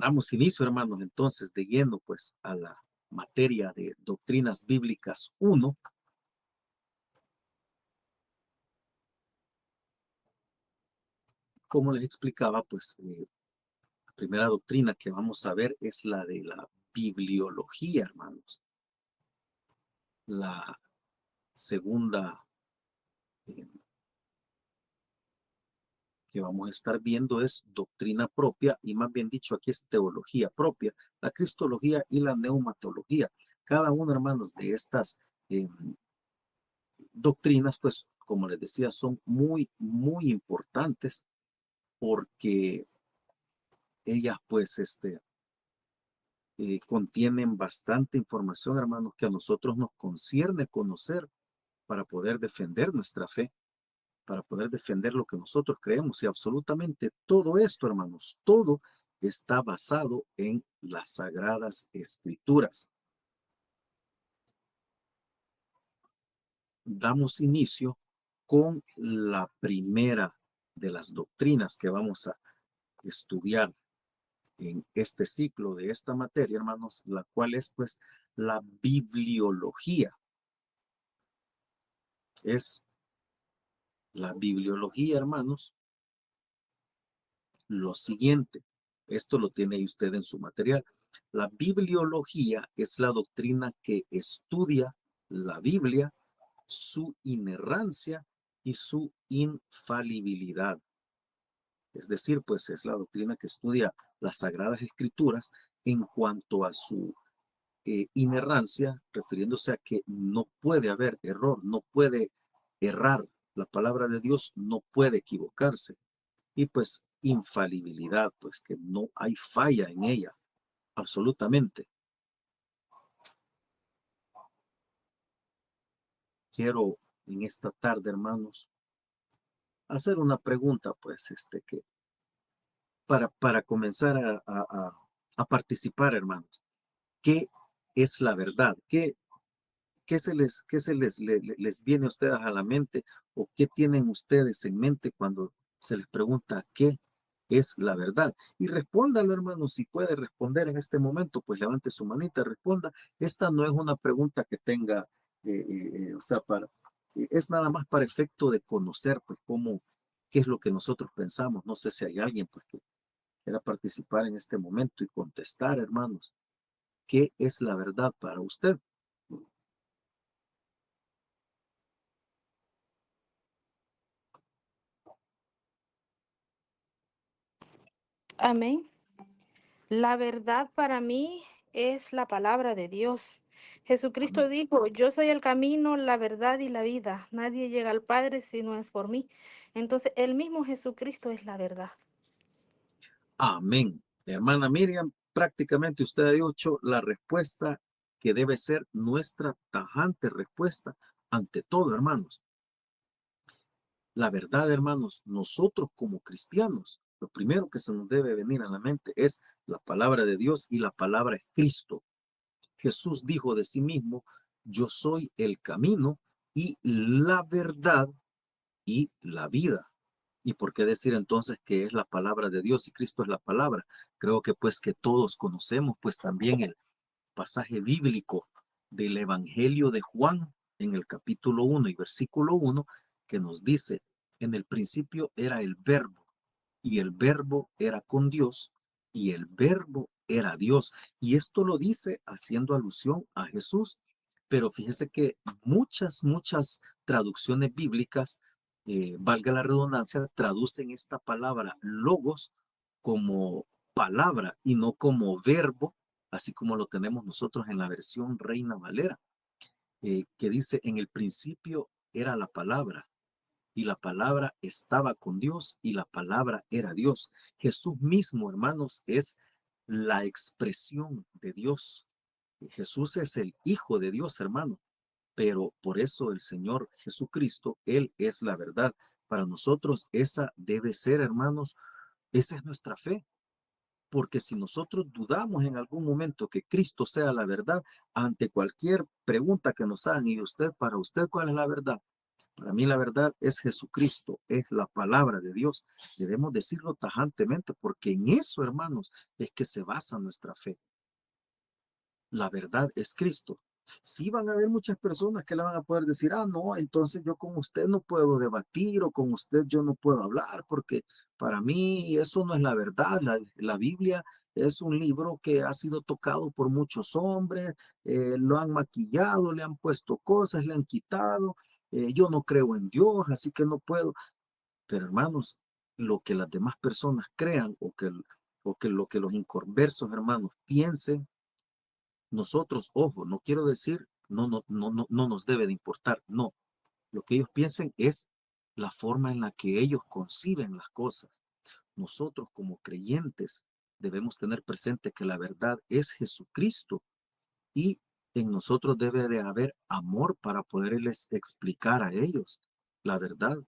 Damos inicio, hermanos, entonces de lleno, pues, a la materia de doctrinas bíblicas uno. Como les explicaba, pues, la primera doctrina que vamos a ver es la de la bibliología, hermanos. La segunda eh, que vamos a estar viendo es doctrina propia, y más bien dicho, aquí es teología propia, la cristología y la neumatología. Cada una, hermanos, de estas eh, doctrinas, pues, como les decía, son muy, muy importantes porque ellas, pues, contienen bastante información, hermanos, que a nosotros nos concierne conocer para poder defender nuestra fe, para poder defender lo que nosotros creemos. Y absolutamente todo esto, hermanos, todo está basado en las sagradas escrituras. Damos inicio con la primera de las doctrinas que vamos a estudiar en este ciclo de esta materia, hermanos, la cual es, pues, la bibliología. Es la bibliología, hermanos, lo siguiente. Esto lo tiene ahí usted en su material. La bibliología es la doctrina que estudia la Biblia, su inerrancia y su infalibilidad. Es decir, pues es la doctrina que estudia las Sagradas Escrituras en cuanto a su inerrancia, refiriéndose a que no puede haber error, no puede errar. La palabra de Dios no puede equivocarse. Y pues infalibilidad, pues que no hay falla en ella, absolutamente. Quiero en esta tarde, hermanos, hacer una pregunta, pues, que para comenzar a participar, hermanos. ¿Qué es la verdad? ¿Qué se les viene a ustedes a la mente, o qué tienen ustedes en mente cuando se les pregunta qué es la verdad? Y respóndalo, hermano. Si puede responder en este momento, pues levante su manita, responda. Esta no es una pregunta que tenga, o sea, es nada más para efecto de conocer, pues, qué es lo que nosotros pensamos. No sé si hay alguien, pues, que quiera participar en este momento y contestar, hermanos. ¿Qué es la verdad para usted? Amén. La verdad para mí es la palabra de Dios. Jesucristo Amén. dijo, yo soy el camino, la verdad y la vida. Nadie llega al Padre si no es por mí. Entonces, el mismo Jesucristo es la verdad. Amén. Hermana Miriam, prácticamente usted ha dicho la respuesta que debe ser nuestra tajante respuesta ante todo, hermanos. La verdad, hermanos, nosotros como cristianos, lo primero que se nos debe venir a la mente es la palabra de Dios, y la palabra es Cristo. Jesús dijo de sí mismo: yo soy el camino y la verdad y la vida. ¿Y por qué decir entonces que es la palabra de Dios y Cristo es la palabra? Creo que, pues, que todos conocemos, pues, también el pasaje bíblico del Evangelio de Juan en el capítulo 1 y versículo 1, que nos dice: en el principio era el verbo, y el verbo era con Dios, y el verbo era Dios. Y esto lo dice haciendo alusión a Jesús. Pero fíjese que muchas traducciones bíblicas, valga la redundancia, traducen esta palabra logos como palabra y no como verbo, así como lo tenemos nosotros en la versión Reina Valera, que dice: en el principio era la palabra, y la palabra estaba con Dios, y la palabra era Dios. Jesús mismo, hermanos, es la expresión de Dios. Jesús es el Hijo de Dios, hermano. Pero por eso el Señor Jesucristo, Él es la verdad. Para nosotros esa debe ser, hermanos, esa es nuestra fe. Porque si nosotros dudamos en algún momento que Cristo sea la verdad, ante cualquier pregunta que nos hagan: y usted, para usted, ¿cuál es la verdad? Para mí la verdad es Jesucristo, es la palabra de Dios. Debemos decirlo tajantemente porque en eso, hermanos, es que se basa nuestra fe. La verdad es Cristo. Sí van a haber muchas personas que le van a poder decir, ah, no, entonces yo con usted no puedo debatir o con usted yo no puedo hablar porque para mí eso no es la verdad. La Biblia es un libro que ha sido tocado por muchos hombres, lo han maquillado, le han puesto cosas, le han quitado. Yo no creo en Dios, así que no puedo. Pero hermanos, lo que las demás personas crean o que lo que los inconversos hermanos piensen, nosotros, ojo, no quiero decir no nos debe de importar, no. Lo que ellos piensen es la forma en la que ellos conciben las cosas. Nosotros como creyentes debemos tener presente que la verdad es Jesucristo y en nosotros debe de haber amor para poderles explicar a ellos la verdad.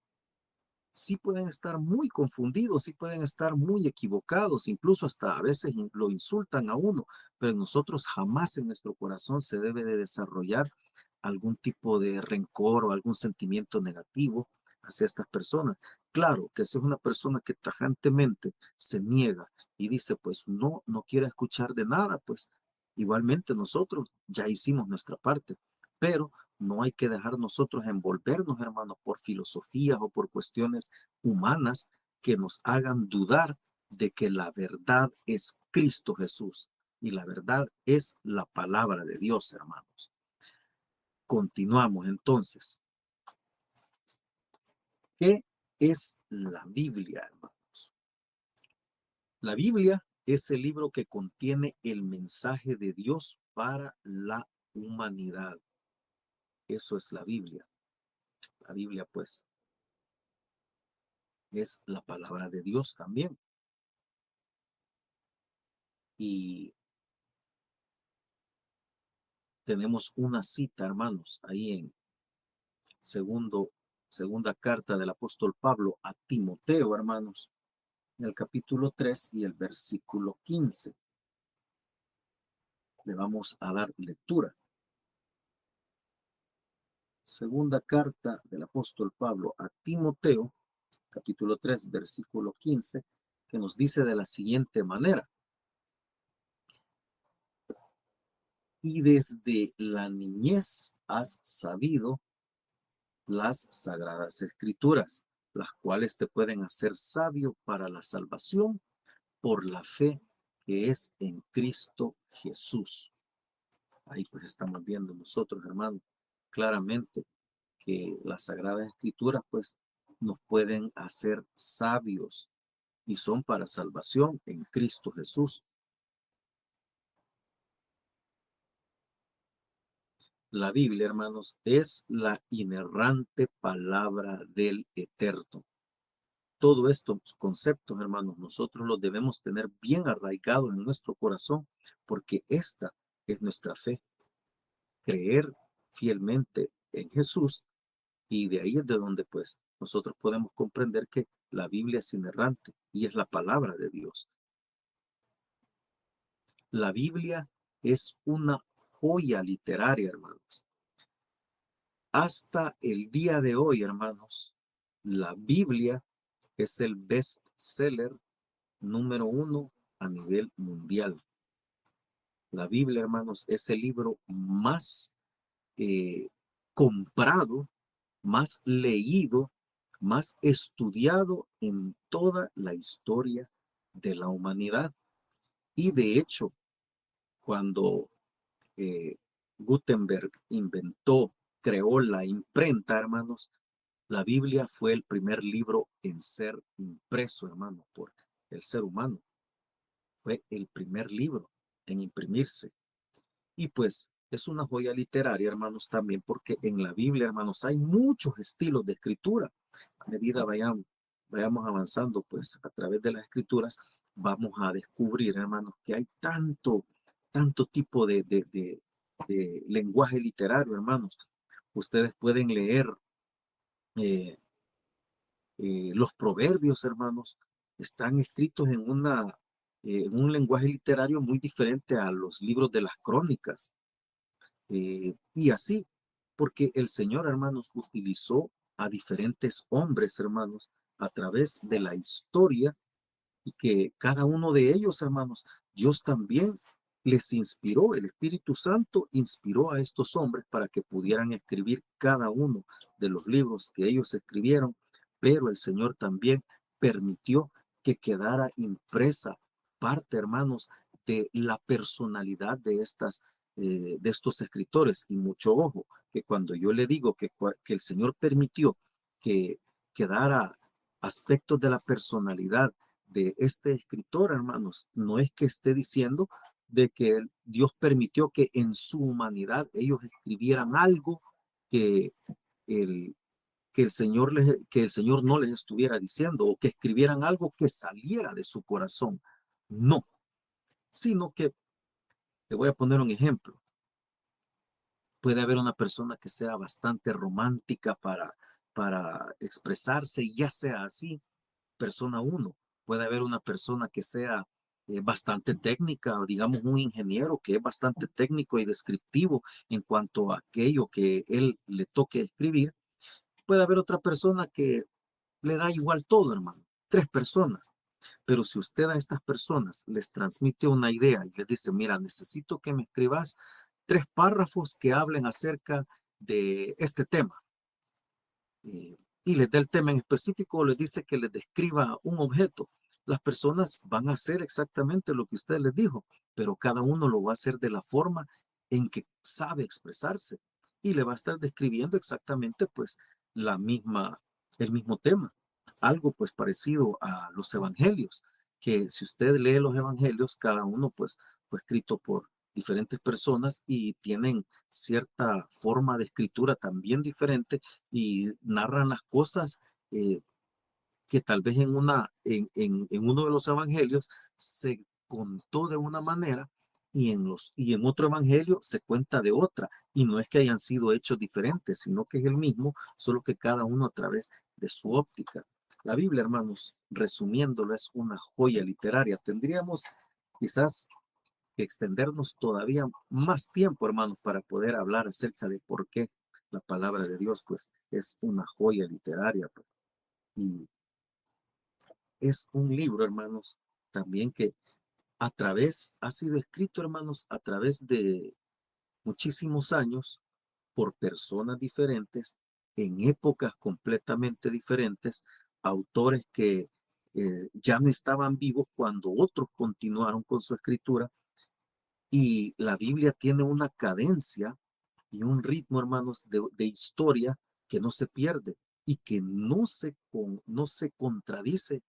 Sí pueden estar muy confundidos, sí pueden estar muy equivocados, incluso hasta a veces lo insultan a uno, pero en nosotros jamás en nuestro corazón se debe de desarrollar algún tipo de rencor o algún sentimiento negativo hacia estas personas. Claro que si es una persona que tajantemente se niega y dice, pues no quiere escuchar de nada, pues igualmente nosotros ya hicimos nuestra parte, pero no hay que dejar nosotros envolvernos, hermanos, por filosofías o por cuestiones humanas que nos hagan dudar de que la verdad es Cristo Jesús y la verdad es la palabra de Dios, hermanos. Continuamos entonces. ¿Qué es la Biblia, hermanos? La Biblia es el libro que contiene el mensaje de Dios para la humanidad. Eso es la Biblia. La Biblia, pues, es la palabra de Dios también. Y tenemos una cita, hermanos, ahí en segunda carta del apóstol Pablo a Timoteo, hermanos, en el capítulo 3 y el versículo 15. Le vamos a dar lectura. Segunda carta del apóstol Pablo a Timoteo, capítulo 3, versículo 15, que nos dice de la siguiente manera: y desde la niñez has sabido las sagradas escrituras, las cuales te pueden hacer sabio para la salvación por la fe que es en Cristo Jesús. Ahí pues estamos viendo nosotros, hermanos, claramente que las sagradas escrituras pues nos pueden hacer sabios y son para salvación en Cristo Jesús. La Biblia, hermanos, es la inerrante palabra del Eterno. Todos estos conceptos, hermanos, nosotros los debemos tener bien arraigados en nuestro corazón, porque esta es nuestra fe, creer fielmente en Jesús, y de ahí es de donde pues nosotros podemos comprender que la Biblia es inerrante y es la palabra de Dios. La Biblia es una joya literaria, hermanos. Hasta el día de hoy, hermanos, la Biblia es el best seller número 1 a nivel mundial. La Biblia, hermanos, es el libro más eh, comprado, más leído, más estudiado en toda la historia de la humanidad. Y de hecho, cuando eh, Gutenberg creó la imprenta, hermanos, la Biblia fue el primer libro en ser impreso, hermano, por el ser humano. Fue el primer libro en imprimirse. Y pues es una joya literaria, hermanos, también porque en la Biblia, hermanos, hay muchos estilos de escritura. A medida vayamos avanzando, pues a través de las escrituras, vamos a descubrir, hermanos, que hay tanto tipo de lenguaje literario, hermanos. Ustedes pueden leer eh, los proverbios, hermanos, están escritos en un lenguaje literario muy diferente a los libros de las crónicas. Y así, porque el Señor, hermanos, utilizó a diferentes hombres, hermanos, a través de la historia y que cada uno de ellos, hermanos, Dios también les inspiró, el Espíritu Santo inspiró a estos hombres para que pudieran escribir cada uno de los libros que ellos escribieron, pero el Señor también permitió que quedara impresa parte, hermanos, de la personalidad de estos escritores. Y mucho ojo, que cuando yo le digo que el Señor permitió que quedara aspectos de la personalidad de este escritor, hermanos, no es que esté diciendo de que Dios permitió que en su humanidad ellos escribieran algo que el, que el Señor no les estuviera diciendo o que escribieran algo que saliera de su corazón. No, sino que, te voy a poner un ejemplo. Puede haber una persona que sea bastante romántica para expresarse y ya sea así, persona uno. Puede haber una persona que sea bastante técnica, o digamos un ingeniero que es bastante técnico y descriptivo en cuanto a aquello que él le toque escribir. Puede haber otra persona que le da igual todo, hermano. Tres personas. Pero si usted a estas personas les transmite una idea y les dice, mira, necesito que me escribas 3 párrafos que hablen acerca de este tema, y les da el tema en específico o les dice que les describa un objeto, las personas van a hacer exactamente lo que usted les dijo, pero cada uno lo va a hacer de la forma en que sabe expresarse y le va a estar describiendo exactamente pues el mismo tema. Algo pues parecido a los evangelios, que si usted lee los evangelios, cada uno pues fue escrito por diferentes personas y tienen cierta forma de escritura también diferente y narran las cosas que tal vez en uno de los evangelios se contó de una manera y en otro evangelio se cuenta de otra. Y no es que hayan sido hechos diferentes, sino que es el mismo, solo que cada uno a través de su óptica. La Biblia, hermanos, resumiéndolo, es una joya literaria. Tendríamos quizás que extendernos todavía más tiempo, hermanos, para poder hablar acerca de por qué la palabra de Dios, pues, es una joya literaria, pues. Y es un libro, hermanos, también que ha sido escrito, hermanos, a través de muchísimos años por personas diferentes, en épocas completamente diferentes, autores que ya no estaban vivos cuando otros continuaron con su escritura. Y la Biblia tiene una cadencia y un ritmo, hermanos, de historia que no se pierde y que no se contradice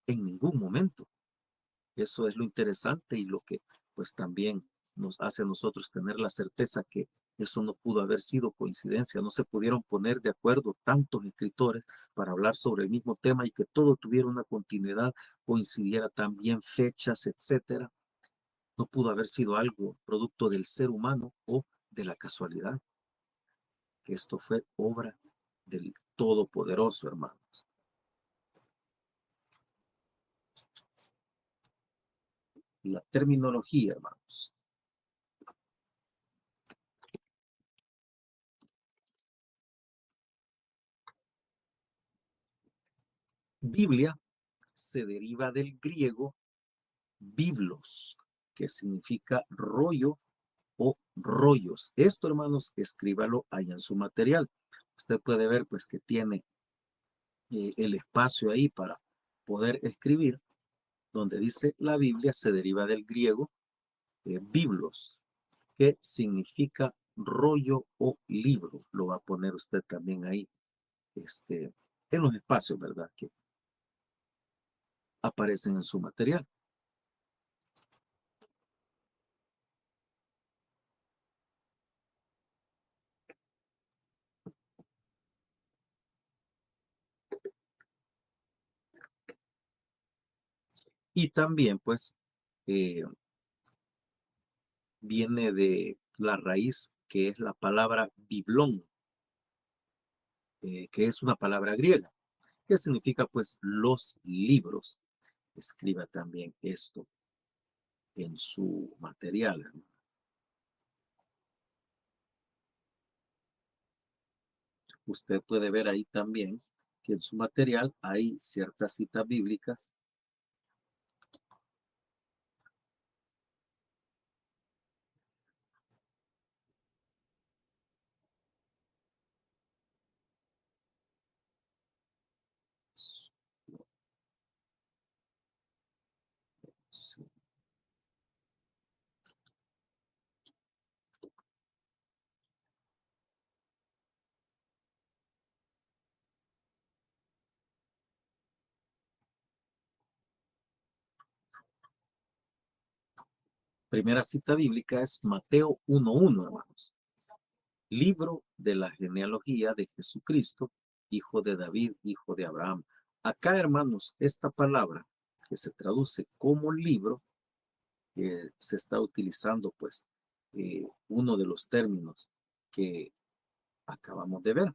en ningún momento. Eso es lo interesante y lo que pues también nos hace a nosotros tener la certeza que eso no pudo haber sido coincidencia, no se pudieron poner de acuerdo tantos escritores para hablar sobre el mismo tema y que todo tuviera una continuidad, coincidiera también fechas, etcétera. No pudo haber sido algo producto del ser humano o de la casualidad. Esto fue obra del Todopoderoso, hermanos. La terminología, hermanos. Biblia se deriva del griego biblos, que significa rollo o rollos. Esto, hermanos, escríbalo ahí en su material. Usted puede ver, pues, que tiene el espacio ahí para poder escribir, donde dice la Biblia se deriva del griego biblos, que significa rollo o libro. Lo va a poner usted también ahí, en los espacios, ¿verdad? Que aparecen en su material. Y también, pues, eh, viene de la raíz que es la palabra biblón, que es una palabra griega, que significa, pues, los libros. Escriba también esto en su material. Usted puede ver ahí también que en su material hay ciertas citas bíblicas. Sí. Primera cita bíblica es Mateo 1:1, hermanos. Libro de la genealogía de Jesucristo, hijo de David, hijo de Abraham. Acá, hermanos, esta palabra que se traduce como libro, se está utilizando, pues, uno de los términos que acabamos de ver.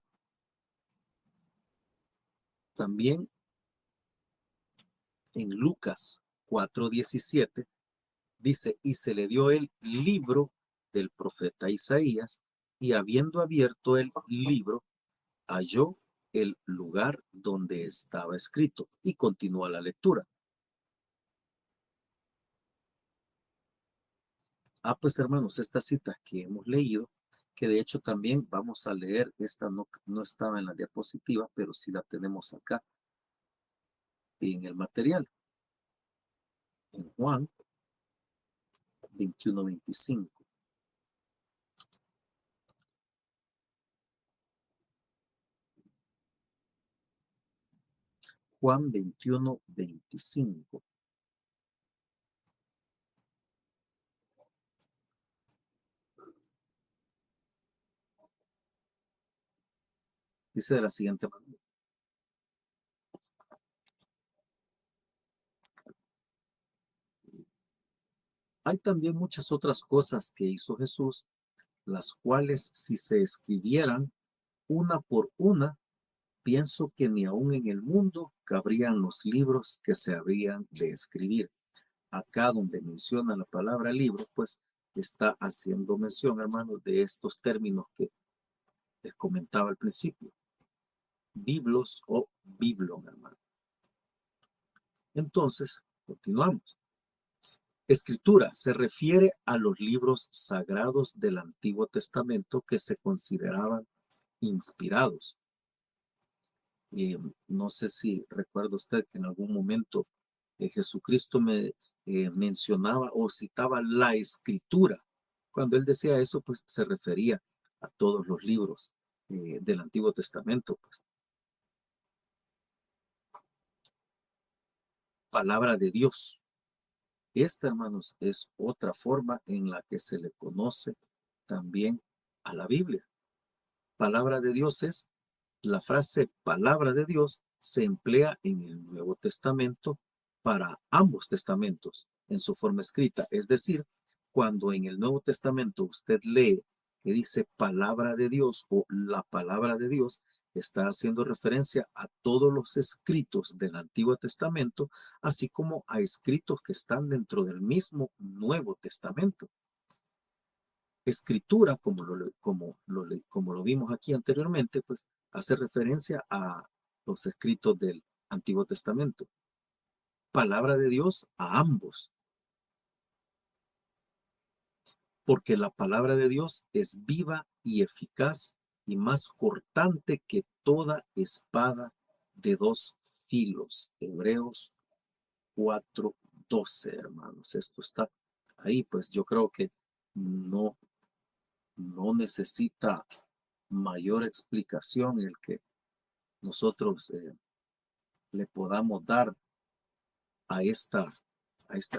También en Lucas 4:17 dice, y se le dio el libro del profeta Isaías, y habiendo abierto el libro, halló el lugar donde estaba escrito. Y continúa la lectura. Pues hermanos, esta cita que hemos leído, que de hecho también vamos a leer, esta no estaba en la diapositiva, pero sí la tenemos acá en el material, en Juan 21:25. Juan 21:25. Dice de la siguiente manera. Hay también muchas otras cosas que hizo Jesús, las cuales si se escribieran una por una, pienso que ni aún en el mundo cabrían los libros que se habrían de escribir. Acá donde menciona la palabra libro, pues está haciendo mención, hermanos, de estos términos que les comentaba al principio. Biblos o biblon, hermano. Entonces, continuamos. Escritura se refiere a los libros sagrados del Antiguo Testamento que se consideraban inspirados. No sé si recuerda usted que en algún momento Jesucristo me mencionaba o citaba la escritura. Cuando él decía eso, pues se refería a todos los libros del Antiguo Testamento. Pues. Palabra de Dios. Esta, hermanos, es otra forma en la que se le conoce también a la Biblia. Palabra de Dios es, la frase palabra de Dios se emplea en el Nuevo Testamento para ambos testamentos en su forma escrita. Es decir, cuando en el Nuevo Testamento usted lee que dice palabra de Dios o la palabra de Dios, está haciendo referencia a todos los escritos del Antiguo Testamento, así como a escritos que están dentro del mismo Nuevo Testamento. Escritura, como lo vimos aquí anteriormente, pues hace referencia a los escritos del Antiguo Testamento. Palabra de Dios a ambos, porque la palabra de Dios es viva y eficaz y más cortante que toda espada de dos filos. Hebreos 4:12, hermanos. Esto está ahí, pues yo creo que no, no necesita mayor explicación el que nosotros le podamos dar a esta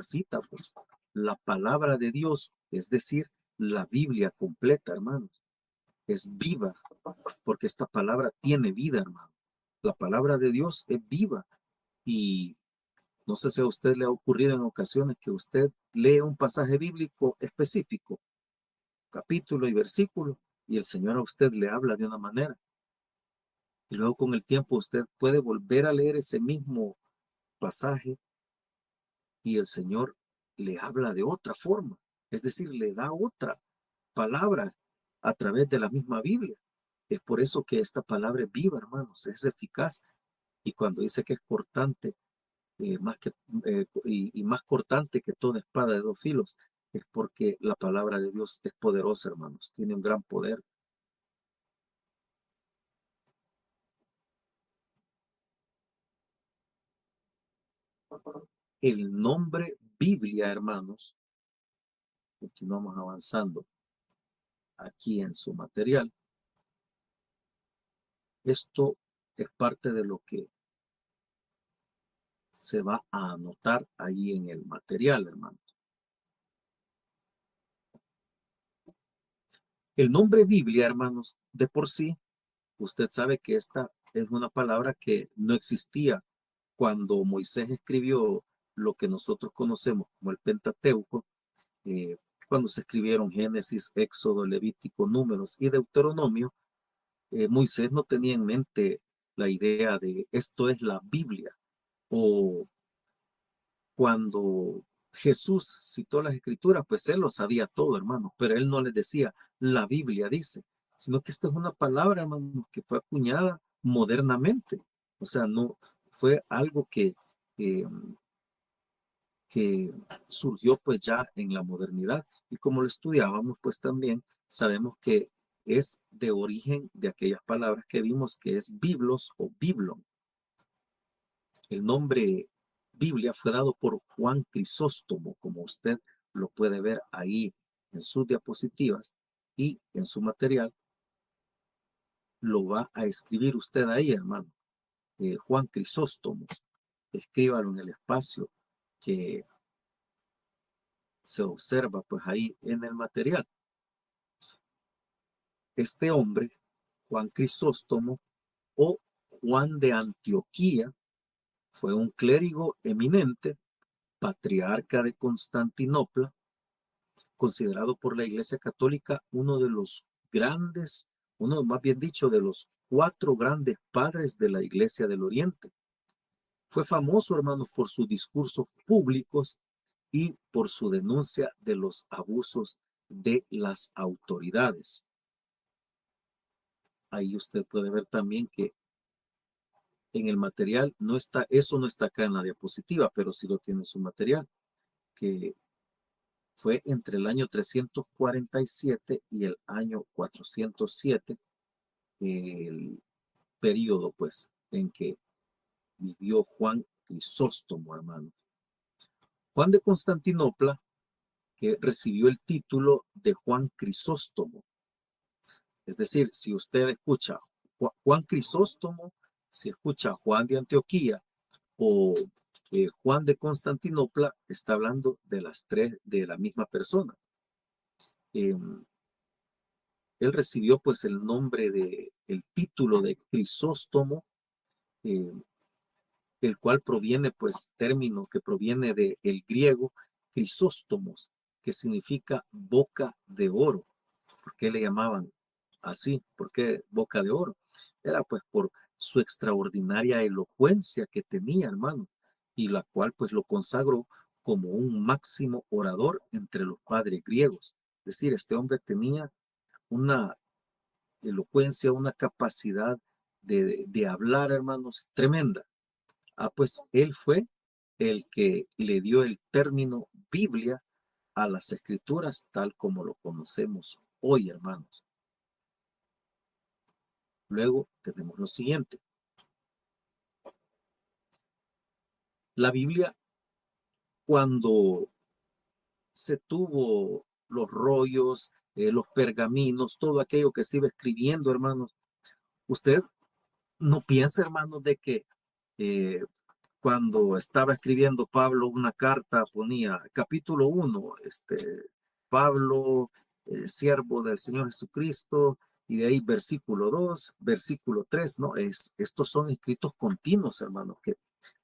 cita. Pues. La palabra de Dios, es decir, la Biblia completa, hermanos, es viva, porque esta palabra tiene vida, hermano. La palabra de Dios es viva y no sé si a usted le ha ocurrido en ocasiones que usted lee un pasaje bíblico específico, capítulo y versículo, y el Señor a usted le habla de una manera. Y luego con el tiempo usted puede volver a leer ese mismo pasaje y el Señor le habla de otra forma, es decir, le da otra palabra a través de la misma Biblia. Es por eso que esta palabra es viva, hermanos, es eficaz. Y cuando dice que es cortante, y más cortante que toda espada de dos filos, es porque la palabra de Dios es poderosa, hermanos, tiene un gran poder. El nombre Biblia, hermanos, continuamos avanzando aquí en su material. Esto es parte de lo que se va a anotar ahí en el material, hermanos. El nombre Biblia, hermanos, de por sí, usted sabe que esta es una palabra que no existía cuando Moisés escribió lo que nosotros conocemos como el Pentateuco, eh, cuando se escribieron Génesis, Éxodo, Levítico, Números y Deuteronomio. Moisés no tenía en mente la idea de esto es la Biblia. O cuando Jesús citó las escrituras, pues él lo sabía todo, hermano, pero él no les decía, la Biblia dice, sino que esta es una palabra, hermano, que fue acuñada modernamente. O sea, no fue algo eh, que surgió pues ya en la modernidad. Y como lo estudiábamos, pues también sabemos que es de origen de aquellas palabras que vimos que es biblos o biblon. El nombre Biblia fue dado por Juan Crisóstomo, como usted lo puede ver ahí en sus diapositivas y en su material. Lo va a escribir usted ahí, hermano. Juan Crisóstomo. Escríbalo en el espacio que se observa pues ahí en el material. Este hombre, Juan Crisóstomo o Juan de Antioquía, fue un clérigo eminente, patriarca de Constantinopla, considerado por la Iglesia Católica uno de los grandes, uno más bien dicho, de los cuatro grandes padres de la Iglesia del Oriente. Fue famoso, hermanos, por sus discursos públicos y por su denuncia de los abusos de las autoridades. Ahí usted puede ver también que en el material no está, eso no está acá en la diapositiva, pero sí lo tiene en su material, que fue entre el año 347 y el año 407, el periodo pues en que vivió Juan Crisóstomo, hermano. Juan de Constantinopla, que recibió el título de Juan Crisóstomo. Es decir, si usted escucha Juan Crisóstomo, si escucha Juan de Antioquía o Juan de Constantinopla, está hablando de las tres, de la misma persona. Eh, Él recibió pues el nombre de, el título de Crisóstomo, eh, el cual proviene pues término que proviene del griego Crisóstomos, que significa boca de oro. ¿Por qué le llamaban así? ¿Por qué boca de oro? Era pues por su extraordinaria elocuencia que tenía, hermano, y la cual pues lo consagró como un máximo orador entre los padres griegos. Es decir, este hombre tenía una elocuencia, una capacidad de hablar, hermanos, tremenda. Pues él fue el que le dio el término Biblia a las escrituras tal como lo conocemos hoy, hermanos. Luego tenemos lo siguiente. La Biblia, cuando se tuvo los rollos, los pergaminos, todo aquello que se iba escribiendo, hermanos, usted no piensa, hermanos, de que eh, cuando estaba escribiendo Pablo una carta, ponía capítulo 1, Pablo, siervo del Señor Jesucristo, y de ahí versículo 2, versículo 3, ¿no? Estos son escritos continuos, hermanos, que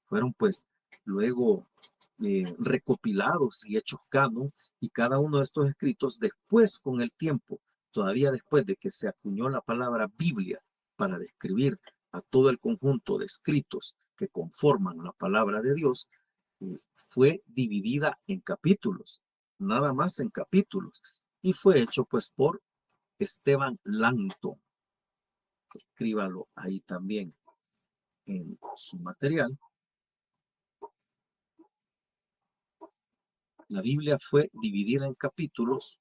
fueron pues luego recopilados y hechos canon, y cada uno de estos escritos después con el tiempo, todavía después de que se acuñó la palabra Biblia para describir a todo el conjunto de escritos que conforman la palabra de Dios, fue dividida en capítulos, nada más en capítulos, y fue hecho pues por Esteban Langton. escríbalo ahí también en su material. La Biblia fue dividida en capítulos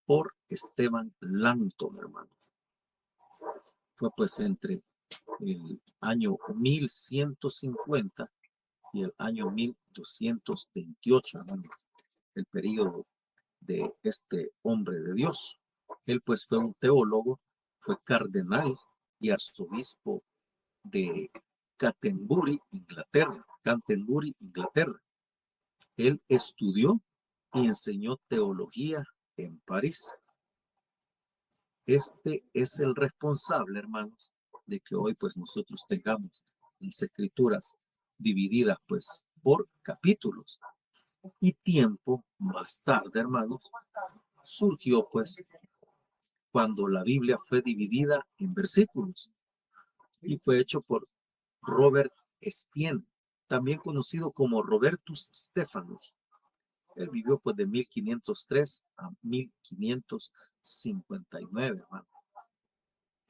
por Esteban Langton, hermanos. Fue pues entre el año 1150 y el año 1228, hermanos, el periodo de este hombre de Dios. Él pues fue un teólogo, fue cardenal y arzobispo de Canterbury, Inglaterra. Canterbury, Inglaterra. Él estudió y enseñó teología en París. Este es el responsable, hermanos, de que hoy pues nosotros tengamos las escrituras divididas pues por capítulos. Y tiempo más tarde, hermanos, surgió pues cuando la Biblia fue dividida en versículos y fue hecho por Robert Estienne, también conocido como Robertus Stephanus. Él vivió pues de 1503 a 1559, hermano.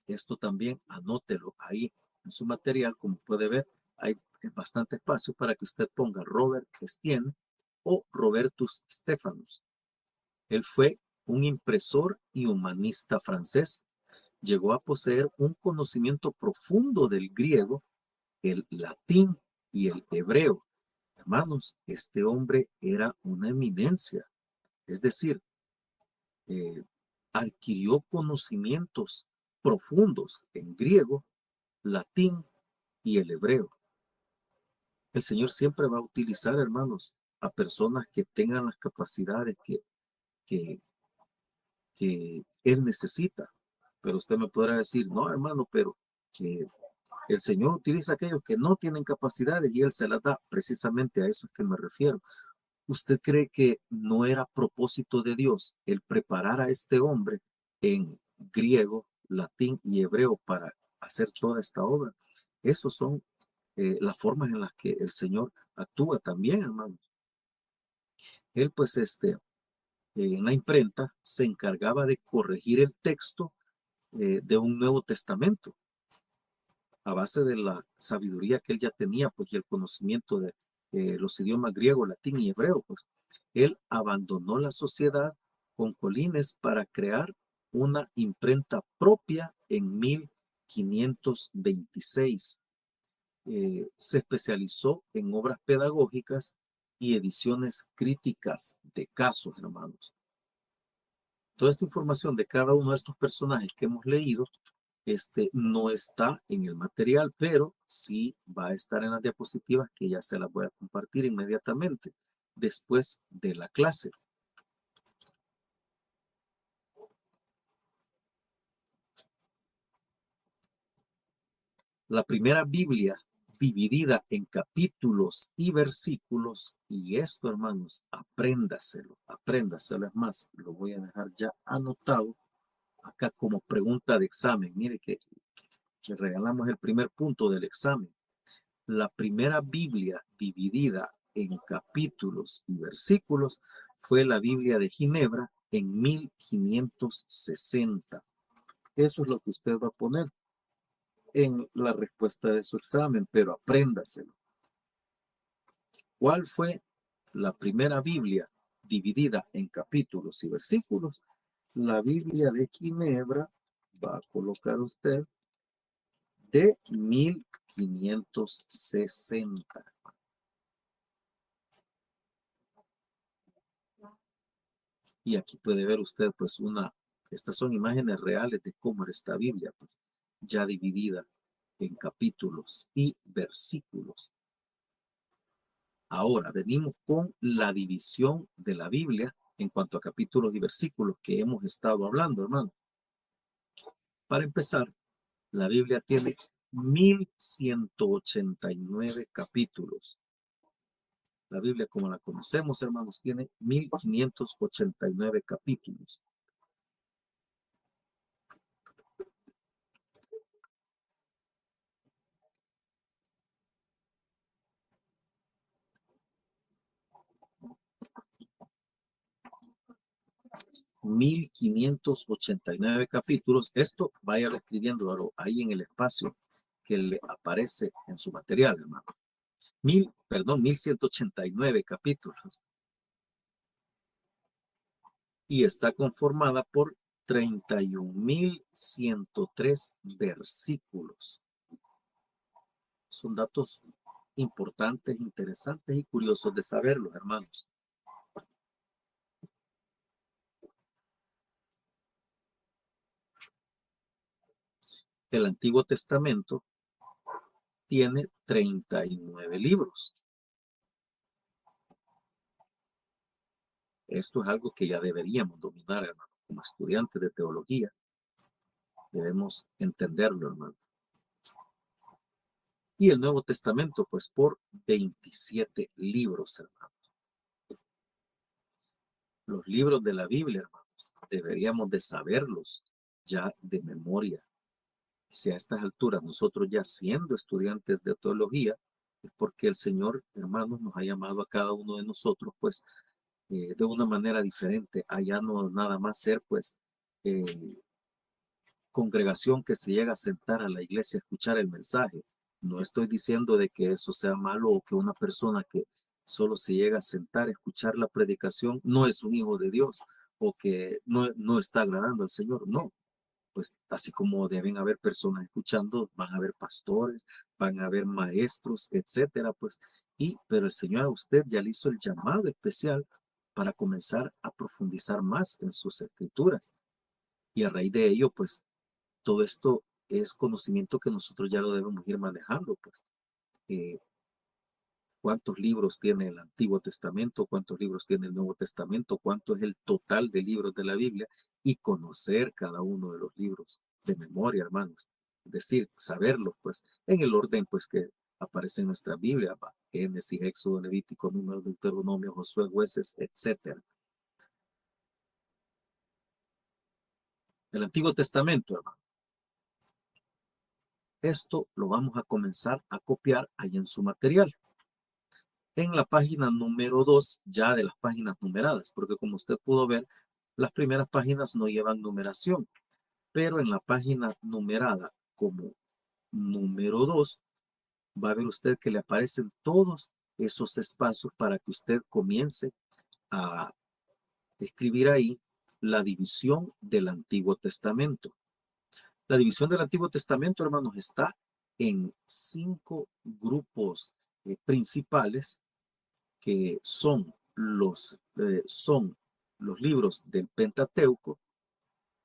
Esto también anótelo ahí en su material, como puede ver, hay bastante espacio para que usted ponga Robert Estienne o Robertus Stephanus. Él fue un impresor y humanista francés. Llegó a poseer un conocimiento profundo del griego, el latín y el hebreo. Hermanos, este hombre era una eminencia, es decir, eh, adquirió conocimientos profundos en griego, latín y el hebreo. El Señor siempre va a utilizar, hermanos, a personas que tengan las capacidades que, que Él necesita. Pero usted me podrá decir, no, hermano, pero el Señor utiliza a aquellos que no tienen capacidades y Él se las da. Precisamente a eso es que me refiero. ¿Usted cree que no era propósito de Dios el preparar a este hombre en griego, latín y hebreo para hacer toda esta obra? Esos son las formas en las que el Señor actúa también, hermanos. Él, pues, en la imprenta se encargaba de corregir el texto de un Nuevo Testamento a base de la sabiduría que él ya tenía, pues, y el conocimiento de los idiomas griego, latín y hebreo, pues. Él abandonó la sociedad con Colines para crear una imprenta propia en 1526. Se especializó en obras pedagógicas y ediciones críticas de casos, hermanos. Toda esta información de cada uno de estos personajes que hemos leído, no está en el material, pero sí va a estar en las diapositivas que ya se las voy a compartir inmediatamente después de la clase. La primera Biblia dividida en capítulos y versículos, y esto, hermanos, apréndaselo, es más, lo voy a dejar ya anotado acá como pregunta de examen. Mire que le regalamos el primer punto del examen. La primera Biblia dividida en capítulos y versículos fue la Biblia de Ginebra en 1560. Eso es lo que usted va a poner en la respuesta de su examen, pero apréndaselo. ¿Cuál fue la primera Biblia dividida en capítulos y versículos? La Biblia de Ginebra, va a colocar usted, de 1560. Y aquí puede ver usted, pues, estas son imágenes reales de cómo era esta Biblia, pues, ya dividida en capítulos y versículos. Ahora venimos con la división de la Biblia en cuanto a capítulos y versículos que hemos estado hablando, hermano. Para empezar, la Biblia tiene 1189 capítulos. La Biblia, como la conocemos, hermanos, tiene 1589 capítulos. 1589 capítulos. Esto vaya escribiéndolo ahí en el espacio que le aparece en su material, hermano. 1189 capítulos. Y está conformada por 31.103 versículos. Son datos importantes, interesantes y curiosos de saberlos, hermanos. El Antiguo Testamento tiene 39 libros. Esto es algo que ya deberíamos dominar, hermano. Como estudiantes de teología, debemos entenderlo, hermano. Y el Nuevo Testamento, pues, por 27 libros, hermanos. Los libros de la Biblia, hermanos, deberíamos de saberlos ya de memoria. Si a estas alturas nosotros ya siendo estudiantes de teología, es porque el Señor, hermanos, nos ha llamado a cada uno de nosotros, pues, de una manera diferente. Allá no nada más ser, pues, congregación que se llega a sentar a la iglesia a escuchar el mensaje. No estoy diciendo de que eso sea malo o que una persona que solo se llega a sentar a escuchar la predicación no es un hijo de Dios o que no está agradando al Señor. No, pues así como deben haber personas escuchando, van a haber pastores, van a haber maestros, etcétera, pues. Pero el Señor a usted ya le hizo el llamado especial para comenzar a profundizar más en sus escrituras. Y a raíz de ello, pues, todo esto es conocimiento que nosotros ya lo debemos ir manejando, pues. Eh, ¿Cuántos libros tiene el Antiguo Testamento? ¿Cuántos libros tiene el Nuevo Testamento? ¿Cuánto es el total de libros de la Biblia? Y conocer cada uno de los libros de memoria, hermanos. Es decir, saberlos, pues, en el orden, pues, que aparece en nuestra Biblia, ¿va? Génesis, Éxodo, Levítico, Número, Deuteronomio, Josué, Jueces, etcétera. El Antiguo Testamento, hermano. Esto lo vamos a comenzar a copiar ahí en su material. En la página número 2, ya de las páginas numeradas, porque como usted pudo ver, las primeras páginas no llevan numeración, pero en la página numerada como número 2, va a ver usted que le aparecen todos esos espacios para que usted comience a escribir ahí la división del Antiguo Testamento. La división del Antiguo Testamento, hermanos, está en 5 grupos principales que son los libros del Pentateuco,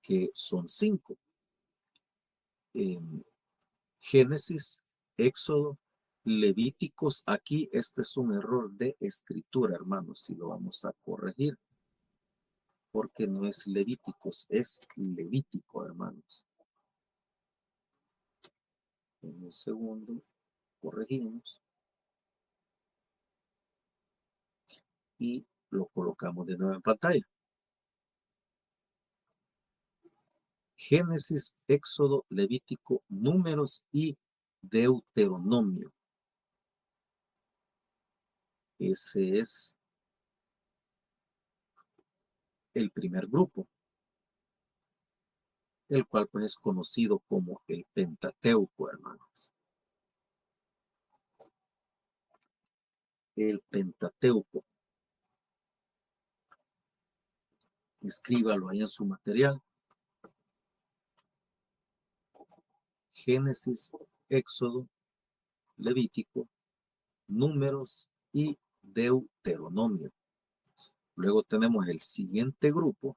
que son 5. Génesis, Éxodo, Levíticos. Aquí este es un error de escritura, hermanos, si lo vamos a corregir, porque no es Levíticos, es Levítico, hermanos. En un segundo, corregimos y lo colocamos de nuevo en pantalla. Génesis, Éxodo, Levítico, Números y Deuteronomio. Ese es el primer grupo, el cual pues es conocido como el Pentateuco, hermanos. El Pentateuco. Escríbalo ahí en su material. Génesis, Éxodo, Levítico, Números y Deuteronomio. Luego tenemos el siguiente grupo,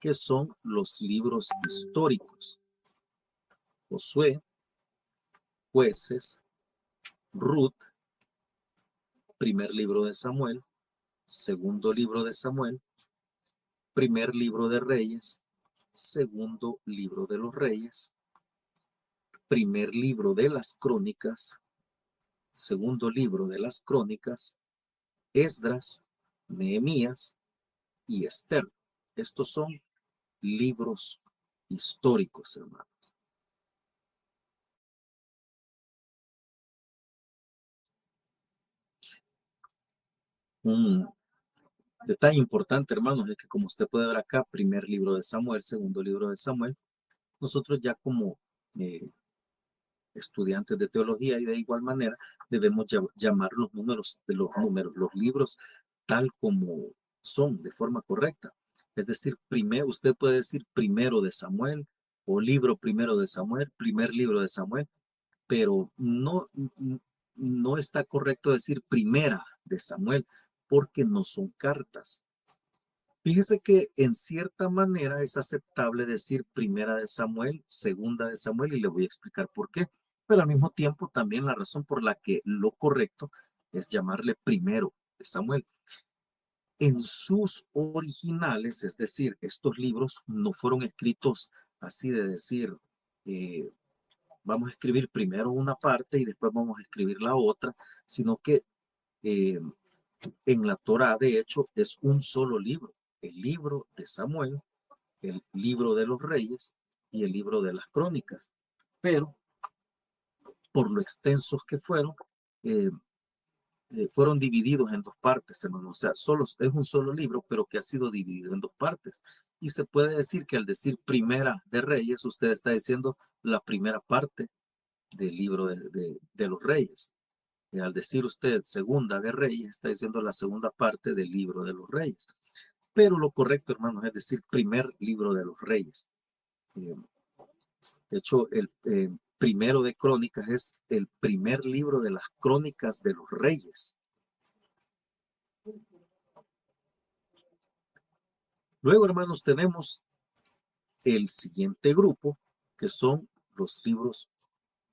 que son los libros históricos. Josué, Jueces, Ruth, primer libro de Samuel, segundo libro de Samuel, primer libro de Reyes, segundo libro de los Reyes, primer libro de las Crónicas, segundo libro de las Crónicas, Esdras, Nehemías y Esther. Estos son libros históricos, hermano. Un Detalle importante, hermanos, es que como usted puede ver acá, primer libro de Samuel, segundo libro de Samuel, nosotros ya como estudiantes de teología y de igual manera debemos llamar los libros tal como son, de forma correcta. Es decir, primero, usted puede decir primero de Samuel o libro primero de Samuel, primer libro de Samuel, pero no está correcto decir primera de Samuel porque no son cartas. Fíjese que en cierta manera es aceptable decir primera de Samuel, segunda de Samuel, y le voy a explicar por qué. Pero al mismo tiempo también la razón por la que lo correcto es llamarle primero de Samuel. En sus originales, es decir, estos libros no fueron escritos así de decir, eh, vamos a escribir primero una parte y después vamos a escribir la otra, sino que eh, en la Torá, de hecho, es un solo libro, el libro de Samuel, el libro de los reyes y el libro de las crónicas. Pero por lo extensos que eh, fueron divididos en dos partes, hermano. O sea, solo, es un solo libro, pero que ha sido dividido en dos partes. Y se puede decir que al decir primera de reyes, usted está diciendo la primera parte del libro de los reyes. Al decir usted segunda de reyes, está diciendo la segunda parte del libro de los reyes. Pero lo correcto, hermanos, es decir primer libro de los reyes. Eh, de hecho, el primero de crónicas es el primer libro de las crónicas de los reyes. Luego, hermanos, tenemos el siguiente grupo, que son los libros,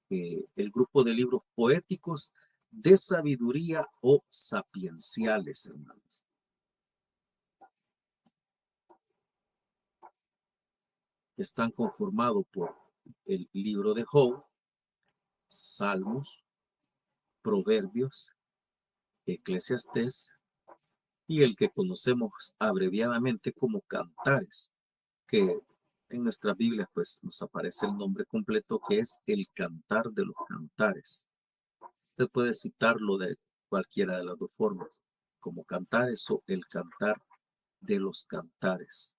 el grupo de libros poéticos de sabiduría o sapienciales, hermanos. Están conformados por el libro de Job, Salmos, Proverbios, Eclesiastés y el que conocemos abreviadamente como Cantares, que en nuestra Biblia pues nos aparece el nombre completo que es el Cantar de los Cantares. Usted puede citarlo de cualquiera de las dos formas, como Cantares o el Cantar de los Cantares.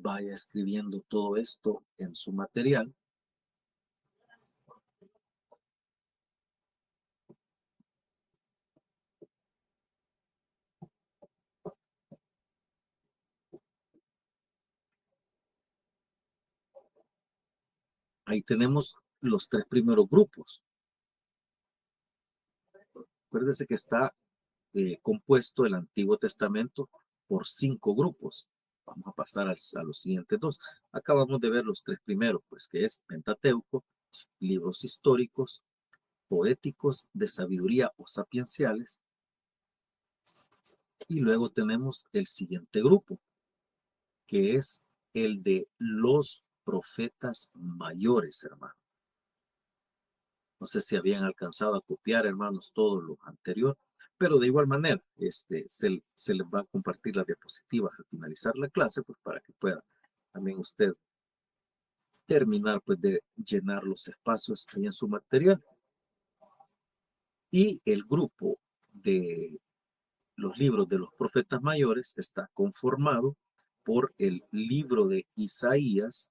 Vaya escribiendo todo esto en su material. Ahí tenemos los tres primeros grupos. Acuérdese que está compuesto el Antiguo Testamento por 5 grupos. Vamos a pasar a los siguientes dos. Acabamos de ver los tres primeros, pues que es Pentateuco, libros históricos, poéticos, de sabiduría o sapienciales. Y luego tenemos el siguiente grupo, que es el de los profetas mayores, hermano. No sé si habían alcanzado a copiar, hermanos, todo lo anterior, pero de igual manera, se les va a compartir las diapositivas al finalizar la clase, pues para que pueda también usted terminar, pues, de llenar los espacios ahí en su material. Y el grupo de los libros de los profetas mayores está conformado por el libro de Isaías,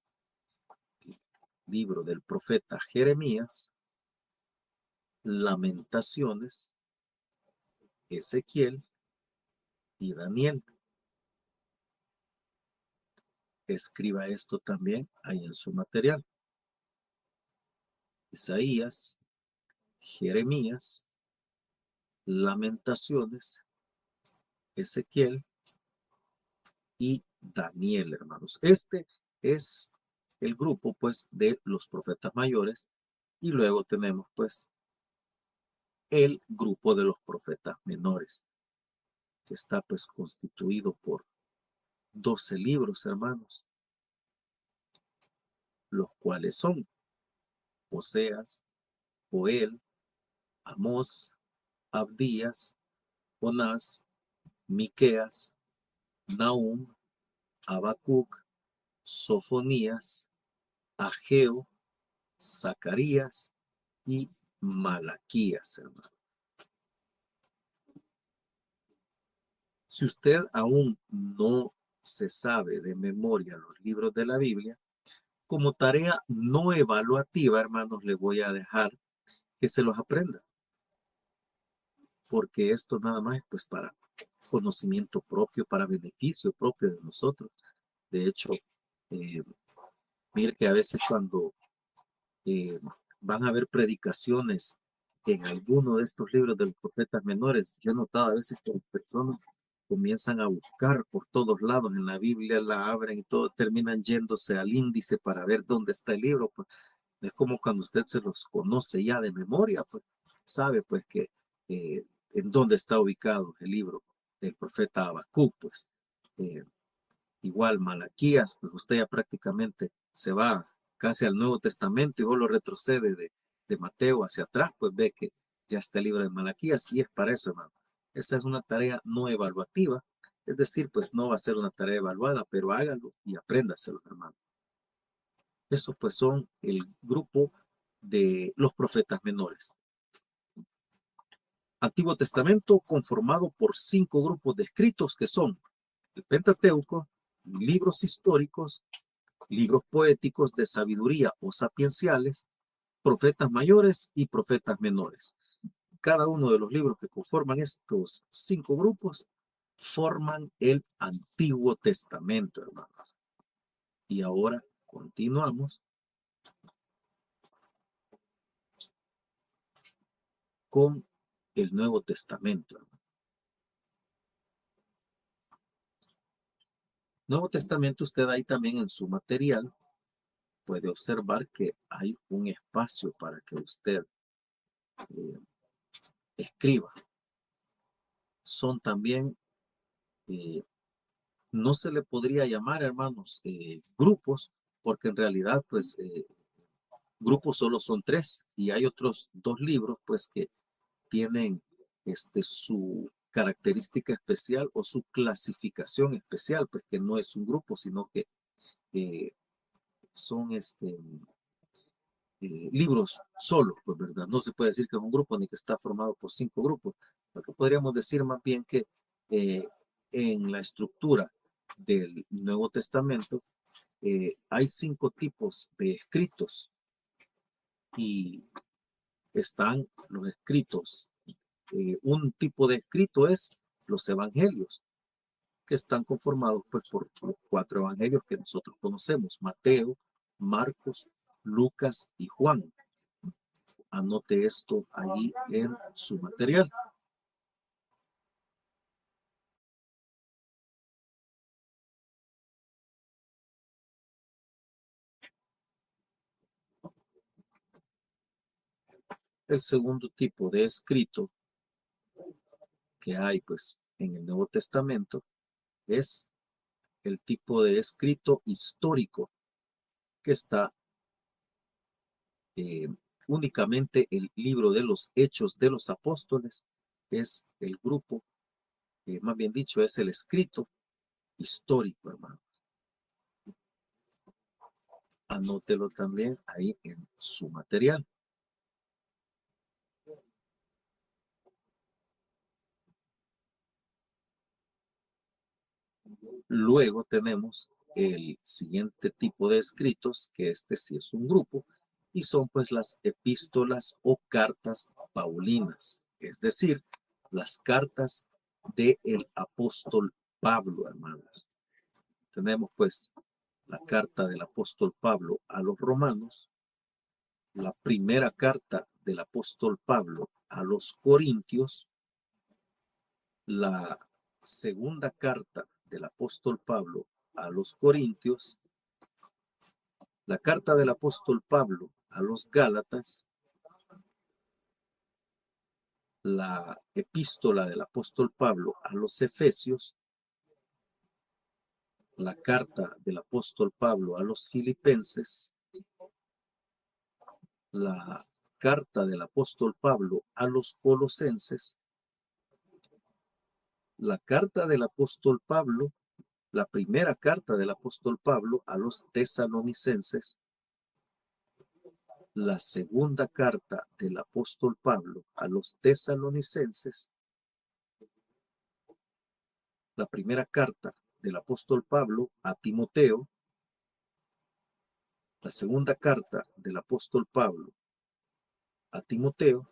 el libro del profeta Jeremías, Lamentaciones, Ezequiel y Daniel. Escriba esto también ahí en su material. Isaías, Jeremías, Lamentaciones, Ezequiel y Daniel, hermanos. Este es el grupo, pues, de los profetas mayores. Y luego tenemos, pues, el grupo de los profetas menores, que está, pues, constituido por 12 libros, hermanos, los cuales son Oseas, Joel, Amós, Abdías, Jonás, Miqueas, Nahum, Habacuc, Sofonías Ageo, Zacarías y Malaquías, hermano. Si usted aún no se sabe de memoria los libros de la Biblia, como tarea no evaluativa, hermanos, le voy a dejar que se los aprenda, porque esto nada más es pues para conocimiento propio, para beneficio propio de nosotros. De hecho, eh, mire que a veces cuando eh, van a haber predicaciones en alguno de estos libros de los profetas menores, yo he notado a veces que las personas comienzan a buscar por todos lados en la Biblia, la abren y todo, terminan yéndose al índice para ver dónde está el libro. Pues es como cuando usted se los conoce ya de memoria, pues sabe pues que en dónde está ubicado el libro del profeta Habacuc, pues igual Malaquías, pues usted ya prácticamente se va casi al Nuevo Testamento y luego lo retrocede de Mateo hacia atrás, pues ve que ya está el libro de Malaquías y es para eso, hermano. Esa es una tarea no evaluativa, es decir, pues no va a ser una tarea evaluada, pero hágalo y apréndaselo, hermano. Esos pues son el grupo de los profetas menores. Antiguo Testamento conformado por 5 grupos de escritos que son el Pentateuco, libros históricos, libros poéticos de sabiduría o sapienciales, profetas mayores y profetas menores. Cada uno de los libros que conforman estos 5 grupos forman el Antiguo Testamento, hermanos. Y ahora continuamos con el Nuevo Testamento. Nuevo Testamento, usted ahí también en su material puede observar que hay un espacio para que usted eh, escriba. Son también, no se le podría llamar, hermanos, grupos, porque en realidad, pues, grupos solo son 3 y hay otros 2 libros, pues, que tienen su característica especial o su clasificación especial, pues que no es un grupo, sino que son libros solos, pues verdad, no se puede decir que es un grupo ni que está formado por 5 grupos, lo que podríamos decir más bien que eh, en la estructura del Nuevo Testamento hay 5 tipos de escritos y están los escritos. Un tipo de escrito es los evangelios, que están conformados pues, por los 4 evangelios que nosotros conocemos: Mateo, Marcos, Lucas y Juan. Anote esto ahí en su material. El segundo tipo de escrito que hay pues en el Nuevo Testamento es el tipo de escrito histórico, que está eh, únicamente el libro de los Hechos de los Apóstoles, es el grupo, más bien dicho, es el escrito histórico, hermano. Anótelo también ahí en su material. Luego tenemos el siguiente tipo de escritos, que este sí es un grupo, y son pues las epístolas o cartas paulinas, es decir, las cartas del apóstol Pablo, hermanos. Tenemos pues la carta del apóstol Pablo a los romanos, la primera carta del apóstol Pablo a los corintios, la segunda carta del apóstol Pablo a los corintios, la carta del apóstol Pablo a los gálatas, la epístola del apóstol Pablo a los efesios, la carta del apóstol Pablo a los filipenses, la carta del apóstol Pablo a los colosenses, la carta del apóstol Pablo, la primera carta del apóstol Pablo a los tesalonicenses, la segunda carta del apóstol Pablo a los tesalonicenses, la primera carta del apóstol Pablo a Timoteo, la segunda carta del apóstol Pablo a Timoteo,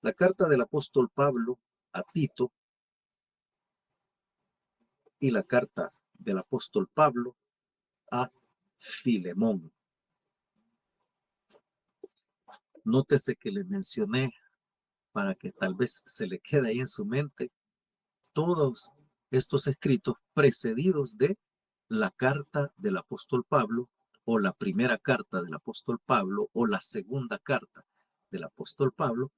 la carta del apóstol Pablo a Tito y la carta del apóstol Pablo a Filemón. Nótese que le mencioné, para que tal vez se le quede ahí en su mente, todos estos escritos precedidos de la carta del apóstol Pablo, o la primera carta del apóstol Pablo, o la segunda carta del apóstol Pablo.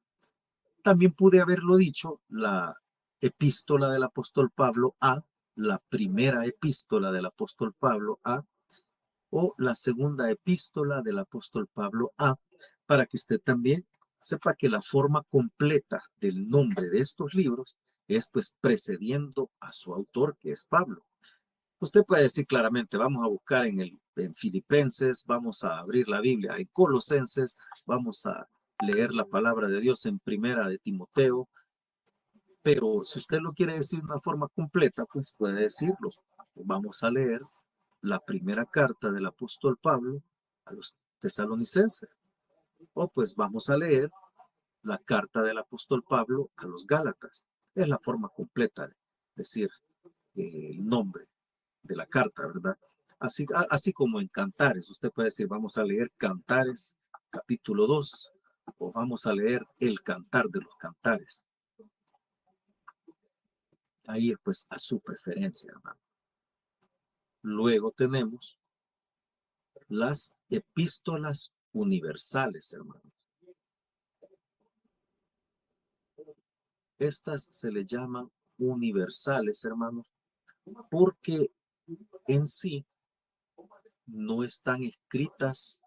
También pude haberlo dicho, la epístola del apóstol Pablo a, la primera epístola del apóstol Pablo a, o la segunda epístola del apóstol Pablo a, para que usted también sepa que la forma completa del nombre de estos libros es pues precediendo a su autor, que es Pablo. Usted puede decir claramente, vamos a buscar en Filipenses, vamos a abrir la Biblia en Colosenses, vamos a leer la palabra de Dios en Primera de Timoteo, pero si usted lo quiere decir de una forma completa, pues puede decirlo. Vamos a leer la primera carta del apóstol Pablo a los tesalonicenses, o pues vamos a leer la carta del apóstol Pablo a los Gálatas. Es la forma completa de decir el nombre de la carta, ¿verdad? Así como en Cantares, usted puede decir, vamos a leer Cantares capítulo 2, o vamos a leer el Cantar de los Cantares. Ahí pues a su preferencia, hermano. Luego tenemos las epístolas universales, hermano. Estas se le llaman universales, hermanos, porque en sí no están escritas,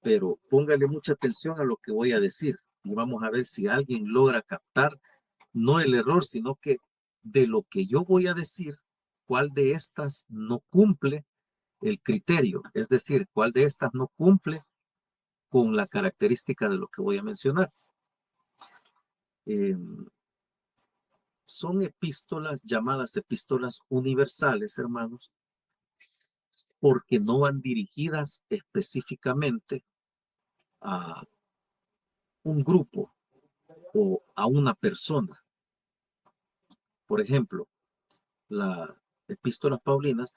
pero póngale mucha atención a lo que voy a decir y vamos a ver si alguien logra captar no el error, sino que de lo que yo voy a decir, cuál de estas no cumple el criterio, es decir, cuál de estas no cumple con la característica de lo que voy a mencionar. Son epístolas llamadas epístolas universales, hermanos, porque no van dirigidas específicamente a un grupo o a una persona. Por ejemplo, la epístola paulinas,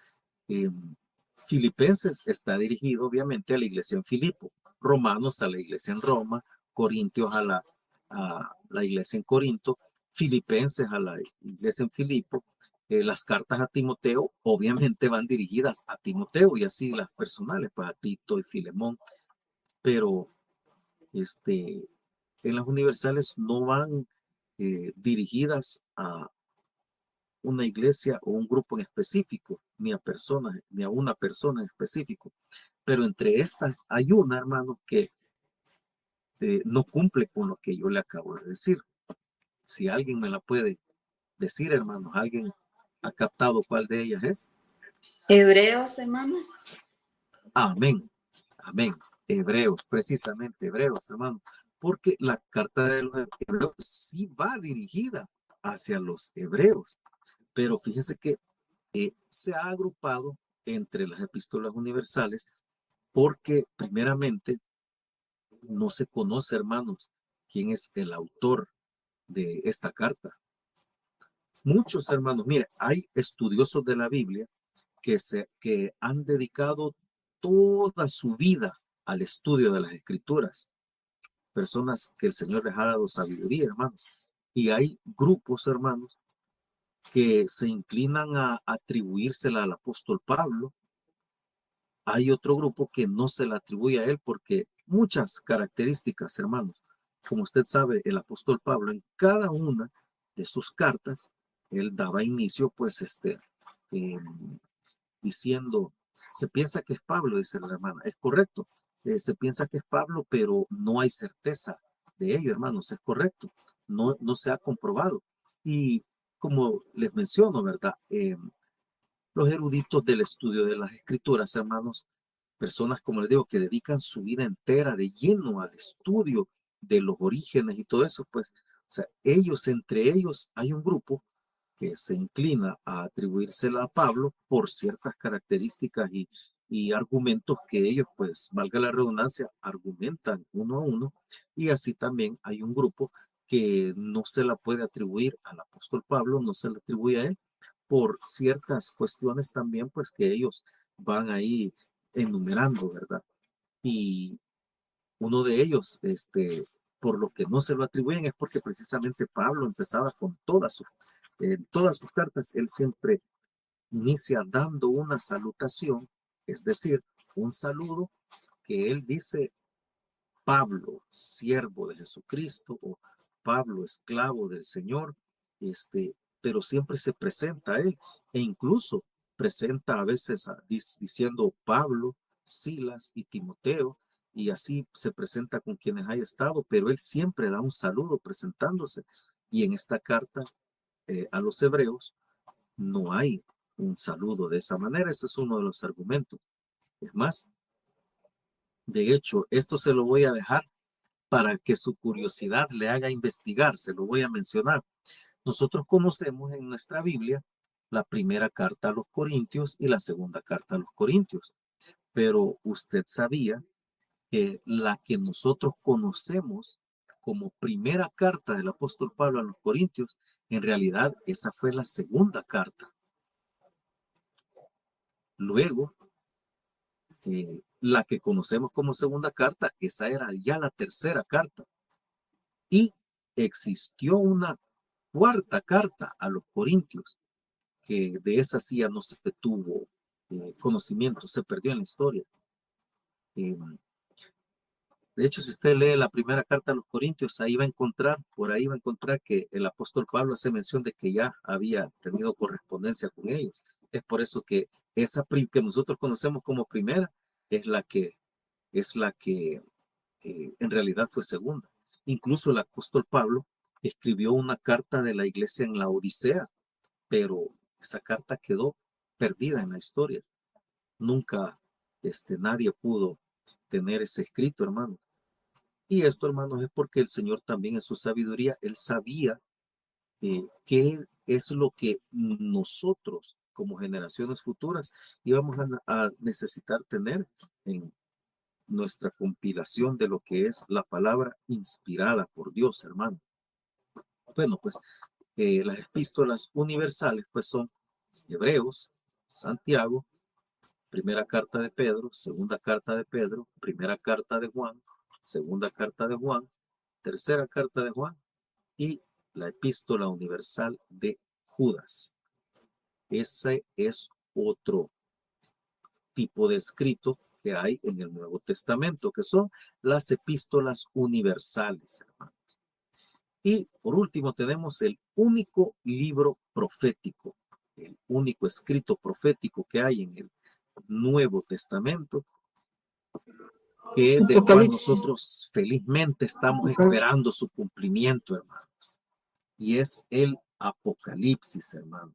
Filipenses está dirigido obviamente a la iglesia en Filipo, Romanos a la iglesia en Roma, Corintios a la iglesia en Corinto, Filipenses a la iglesia en Filipo. Las cartas a Timoteo obviamente van dirigidas a Timoteo y así las personales, pues a Tito y Filemón, pero en las universales no van dirigidas a una iglesia o un grupo en específico, ni a personas, ni a una persona en específico. Pero entre estas hay una, hermano, que no cumple con lo que yo le acabo de decir. Si alguien me la puede decir, hermanos, alguien ha captado cuál de ellas es. Hebreos, hermano. Amén, amén. Hebreos, precisamente Hebreos, hermano. Porque la carta de los hebreos sí va dirigida hacia los hebreos. Pero fíjense que se ha agrupado entre las epístolas universales porque primeramente no se conoce, hermanos, quién es el autor de esta carta. Muchos hermanos, mire, hay estudiosos de la Biblia que han dedicado toda su vida al estudio de las escrituras. Personas que el Señor les ha dado sabiduría, hermanos. Y hay grupos, hermanos, que se inclinan a atribuírsela al apóstol Pablo. Hay otro grupo que no se la atribuye a él porque muchas características, hermanos. Como usted sabe, el apóstol Pablo en cada una de sus cartas, él daba inicio, pues, diciendo, se piensa que es Pablo, dice la hermana, es correcto, se piensa que es Pablo, pero no hay certeza de ello, hermanos, es correcto, no se ha comprobado. Y como les menciono, ¿verdad? Los eruditos del estudio de las escrituras, hermanos, personas, como les digo, que dedican su vida entera de lleno al estudio de los orígenes y todo eso, pues, o sea, entre ellos hay un grupo que se inclina a atribuírsela a Pablo por ciertas características y argumentos que ellos, pues, valga la redundancia, argumentan uno a uno, y así también hay un grupo que no se la puede atribuir al apóstol Pablo, no se le atribuye a él por ciertas cuestiones también, pues, que ellos van ahí enumerando, ¿verdad? Y uno de ellos, por lo que no se lo atribuyen es porque precisamente Pablo empezaba con todas sus cartas, él siempre inicia dando una salutación, es decir, un saludo que él dice: Pablo, siervo de Jesucristo, o Pablo, esclavo del Señor, pero siempre se presenta a él, e incluso presenta a veces diciendo Pablo, Silas y Timoteo, y así se presenta con quienes haya estado, pero él siempre da un saludo presentándose. Y en esta carta a los hebreos no hay un saludo de esa manera. Ese es uno de los argumentos. Es más, de hecho, esto se lo voy a dejar para que su curiosidad le haga investigar, se lo voy a mencionar. Nosotros conocemos en nuestra Biblia la primera carta a los Corintios y la segunda carta a los Corintios, pero usted sabía que la que nosotros conocemos como primera carta del apóstol Pablo a los Corintios, en realidad esa fue la segunda carta. Luego, la que conocemos como segunda carta, esa era ya la tercera carta. Y existió una cuarta carta a los Corintios, que de esa sí ya no se tuvo conocimiento, se perdió en la historia. Eh, de hecho, si usted lee la primera carta a los Corintios, por ahí va a encontrar que el apóstol Pablo hace mención de que ya había tenido correspondencia con ellos. Es por eso que esa que nosotros conocemos como primera es la que en realidad fue segunda. Incluso el apóstol Pablo escribió una carta de la iglesia en la Odisea, pero esa carta quedó perdida en la historia. Nunca nadie pudo tener ese escrito, hermano. Y esto, hermanos, es porque el Señor también en su sabiduría, Él sabía qué es lo que nosotros como generaciones futuras íbamos a necesitar tener en nuestra compilación de lo que es la palabra inspirada por Dios, hermano. Bueno, pues las epístolas universales pues son Hebreos, Santiago, primera carta de Pedro, segunda carta de Pedro, primera carta de Juan, segunda carta de Juan, tercera carta de Juan y la epístola universal de Judas. Ese es otro tipo de escrito que hay en el Nuevo Testamento, que son las epístolas universales, hermano. Y por último tenemos el único libro profético, el único escrito profético que hay en el Nuevo Testamento, del cual nosotros felizmente estamos esperando su cumplimiento, hermanos. Y es el Apocalipsis, hermano.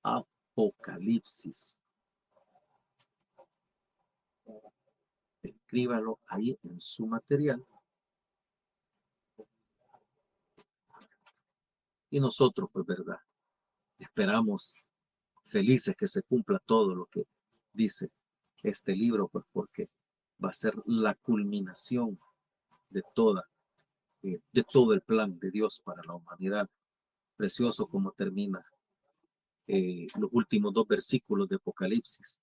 Apocalipsis. Escríbalo ahí en su material. Y nosotros, pues, ¿verdad? Esperamos felices que se cumpla todo lo que dice este libro, pues, porque va a ser la culminación de todo el plan de Dios para la humanidad. Precioso como termina los últimos 2 versículos de Apocalipsis.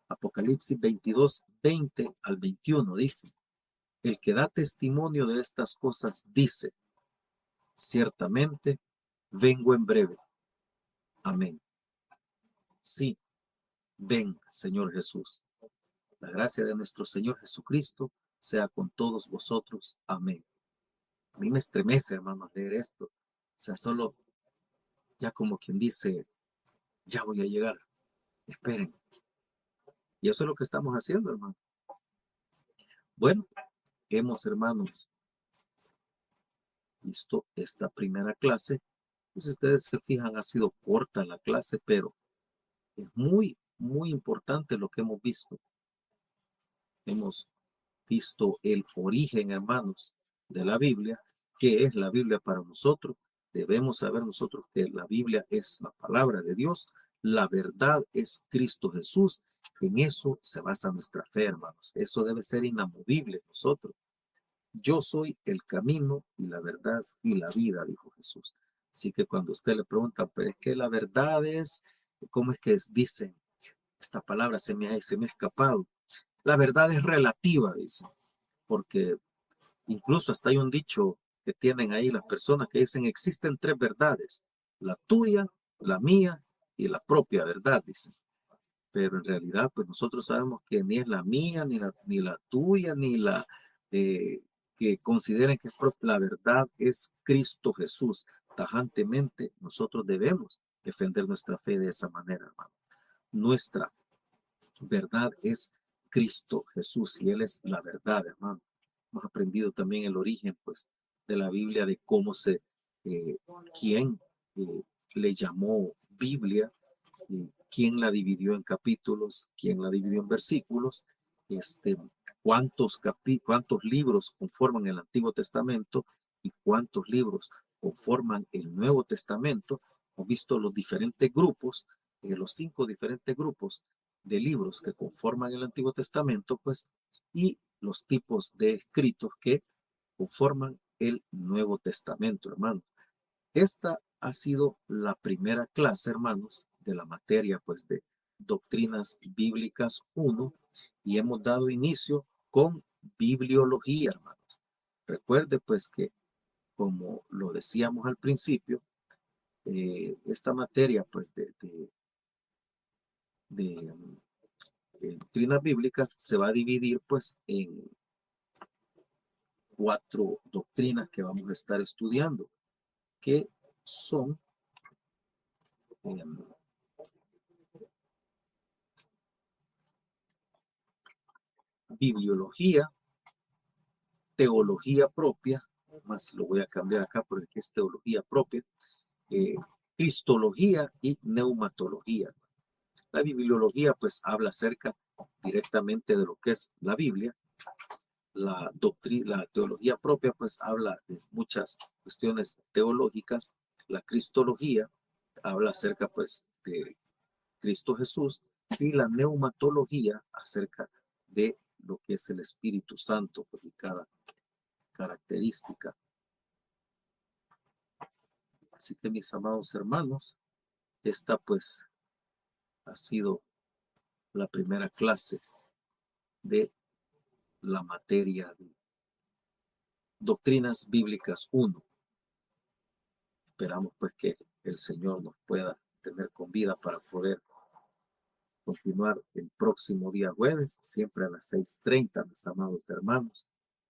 Apocalipsis 22, 20 al 21 dice: el que da testimonio de estas cosas dice, ciertamente vengo en breve. Amén. Sí, ven, Señor Jesús. La gracia de nuestro Señor Jesucristo sea con todos vosotros. Amén. A mí me estremece, hermano, leer esto. O sea, solo ya como quien dice, ya voy a llegar. Esperen. Y eso es lo que estamos haciendo, hermano. Bueno, hemos, hermanos, visto esta primera clase. Si ustedes se fijan, ha sido corta la clase, pero es muy, muy importante lo que hemos visto. Hemos visto el origen, hermanos, de la Biblia. ¿Qué es la Biblia para nosotros? Debemos saber nosotros que la Biblia es la palabra de Dios. La verdad es Cristo Jesús. En eso se basa nuestra fe, hermanos. Eso debe ser inamovible en nosotros. Yo soy el camino y la verdad y la vida, dijo Jesús. Así que cuando usted le pregunta, pero es que la verdad es, ¿cómo es que dicen? Esta palabra se me ha escapado. La verdad es relativa, dice, porque incluso hasta hay un dicho que tienen ahí las personas que dicen, existen tres verdades, la tuya, la mía y la propia verdad, dicen. Pero en realidad, pues nosotros sabemos que ni es la mía, ni la tuya, ni la que consideren que es propia. La verdad es Cristo Jesús. Tajantemente, nosotros debemos defender nuestra fe de esa manera, hermano. Nuestra verdad es Cristo Jesús y Él es la verdad, hermano. Hemos aprendido también el origen, pues, de la Biblia, de cómo quién le llamó Biblia, quién la dividió en capítulos, quién la dividió en versículos, cuántos libros conforman el Antiguo Testamento y cuántos libros conforman el Nuevo Testamento. Hemos visto los diferentes grupos, los 5 diferentes grupos de libros que conforman el Antiguo Testamento, pues, y los tipos de escritos que conforman el Nuevo Testamento, hermano. Esta ha sido la primera clase, hermanos, de la materia, pues, de Doctrinas Bíblicas 1, y hemos dado inicio con bibliología, hermanos. Recuerde, pues, que como lo decíamos al principio, esta materia, pues, de doctrinas bíblicas se va a dividir, pues, en 4 doctrinas que vamos a estar estudiando, que son bibliología, teología propia, más lo voy a cambiar acá porque es teología propia, cristología y neumatología. La bibliología, pues, habla acerca directamente de lo que es la Biblia. La teología propia, pues, habla de muchas cuestiones teológicas. La cristología habla acerca, pues, de Cristo Jesús, y la neumatología acerca de lo que es el Espíritu Santo, pues, y cada característica. Así que, mis amados hermanos, esta, pues, ha sido la primera clase de la materia de Doctrinas Bíblicas 1. Esperamos, pues, que el Señor nos pueda tener con vida para poder continuar el próximo día jueves, siempre a las 6:30, mis amados hermanos.